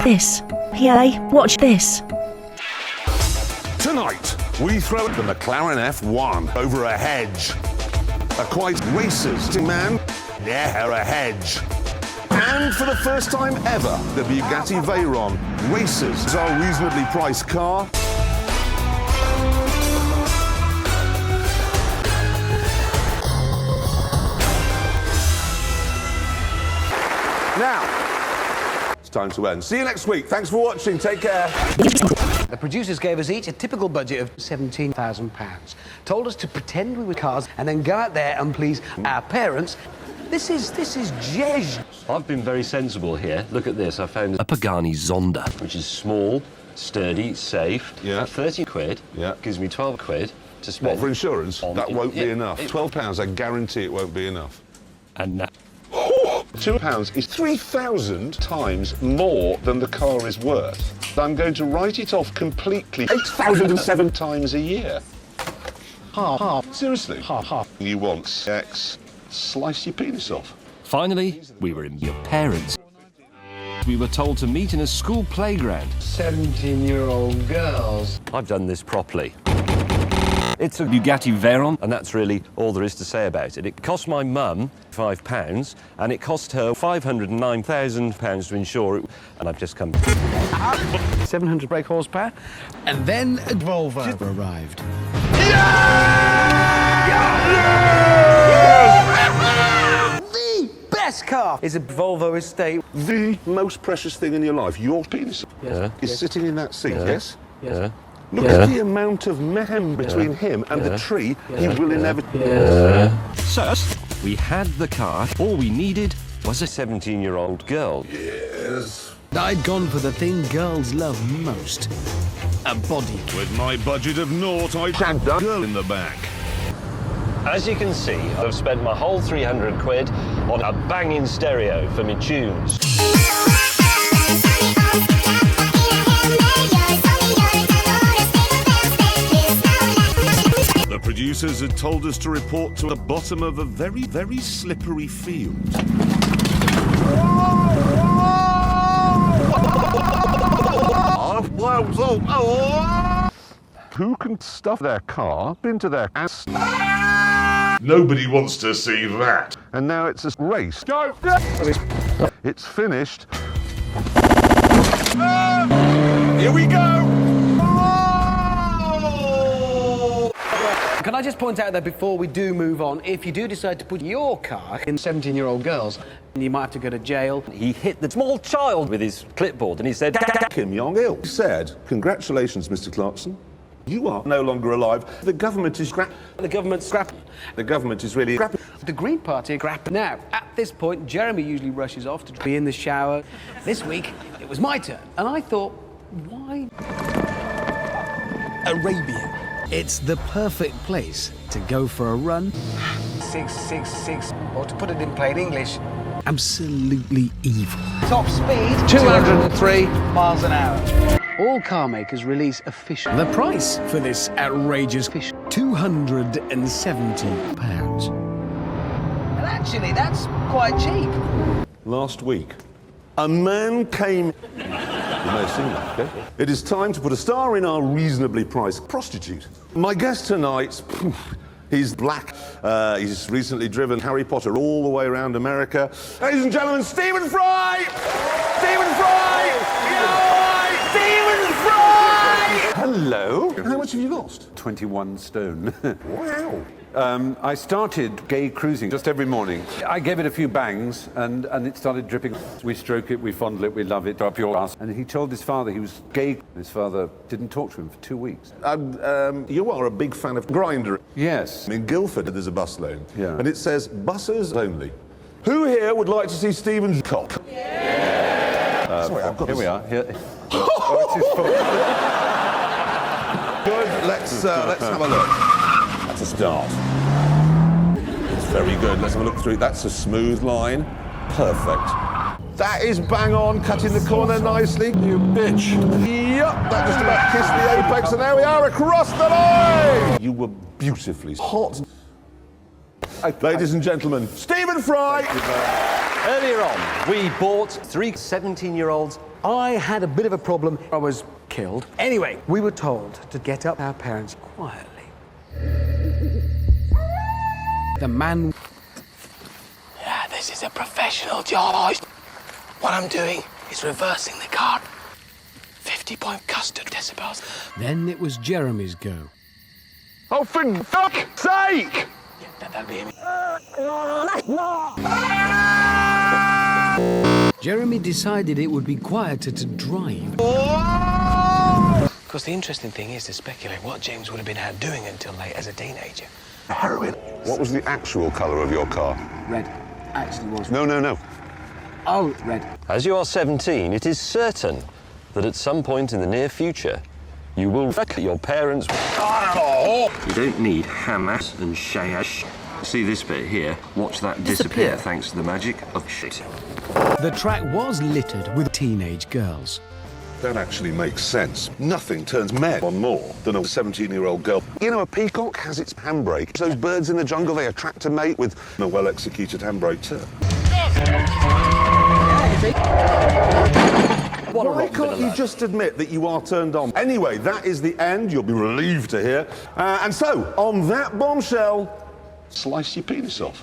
this. PA, watch this. Tonight, we throw the McLaren F1 over a hedge. A quite racist man, yeah, a hedge. And for the first time ever, the Bugatti Veyron races our reasonably priced car. Now, it's time to end. See you next week. Thanks for watching. Take care. The producers gave us each a typical budget of £17,000. Told us to pretend we were cars and then go out there and please our parents. This is jazz. I've been very sensible here. Look at this. I found a Pagani Zonda, which is small, sturdy, safe. Yeah. 30 quid. Yeah. Gives me 12 quid to spend. What, for insurance? That won't be enough. £12, I guarantee it won't be enough. And now... £2 is 3,000 times more than the car is worth. I'm going to write it off completely 8,007 times a year. Half. Seriously? Half. You want sex? Slice your penis off. Finally, we were in your parents. We were told to meet in a school playground. 17-year-old girls. I've done this properly. It's a Bugatti Veyron, and that's really all there is to say about it. It cost my mum £5, and it cost her £509,000 to insure it, and I've just come... 700 brake horsepower, and then a Volvo arrived. The best car is a Volvo estate. The most precious thing in your life, your penis, is sitting in that seat, yes? Yeah. Look at the amount of mayhem between him and the tree he will inevitably... So, we had the car. All we needed was a 17-year-old girl. Yes. I'd gone for the thing girls love most. A body. With my budget of naught, I shagged a girl in the back. As you can see, I've spent my whole 300 quid on a banging stereo for me tunes. The producers had told us to report to the bottom of a very, very slippery field. Who can stuff their car into their ass? Nobody wants to see that. And now it's a race. Go! It's finished. Here we go! Can I just point out that before we do move on, if you do decide to put your car in 17-year-old girls, you might have to go to jail. He hit the small child with his clipboard and he said, Kim Jong-il said, "Congratulations, Mr. Clarkson. You are no longer alive. The government is scrap. The government's scrap. The government is really scrap. The Green Party are scrap. Now, at this point, Jeremy usually rushes off to be in the shower. This week, it was my turn, and I thought, why Arabia? It's the perfect place to go for a run. 666, or to put it in plain English, absolutely evil. Top speed, 203 miles an hour. All car makers release official. The price for this outrageous fish, £270. And actually, that's quite cheap. Last week, a man came... You may have seen that, okay? It is time to put a star in our reasonably priced prostitute. My guest tonight, he's black. He's recently driven Harry Potter all the way around America. Ladies and gentlemen, Stephen Fry! Stephen Fry! Stephen Fry! Hello. How much have you lost? 21 stone. Wow. I started gay cruising just every morning. I gave it a few bangs and it started dripping. We stroke it, we fondle it, we love it, up your ass. And he told his father he was gay. His father didn't talk to him for 2 weeks. You are a big fan of Grindr. Yes. In Guildford, there's a bus lane. Yeah. And it says, buses only. Who here would like to see Stephen's cock? Yeah! Sorry, I've got Here we are. Here. Oh, it's his fault. Good, let's have a look. That's a start. It's very good. Let's have a look through it. That's a smooth line. Perfect. That is bang on, cutting the corner nicely. You bitch. Yup, that just about kissed the apex, and there we are across the line. You were beautifully hot. Ladies and gentlemen, Stephen Fry. Earlier on, we bought 3 17-year-olds I had a bit of a problem. I was killed. Anyway, we were told to get up our parents quietly. The man... Yeah, this is a professional job. What I'm doing is reversing the car. 50-point custard decibels. Then it was Jeremy's go. Oh, for fuck's sake! Yeah, that'll be me. Jeremy decided it would be quieter to drive. Because the interesting thing is to speculate what James would have been out doing until late as a teenager. Heroin. What was the actual colour of your car? Red. Actually was. No. Oh, red. As you are 17, it is certain that at some point in the near future, you will fuck your parents. You don't need Hamas and Shayash. See this bit here? Watch that disappear thanks to the magic of shit. The track was littered with teenage girls. That actually makes sense. Nothing turns men on more than a 17-year-old girl. You know, a peacock has its handbrake. Those birds in the jungle, they attract a mate with a well-executed handbrake too. Why can't you just admit that you are turned on? Anyway, that is the end. You'll be relieved to hear. And so, on that bombshell, slice your penis off.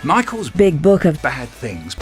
Michael's Big book of bad things.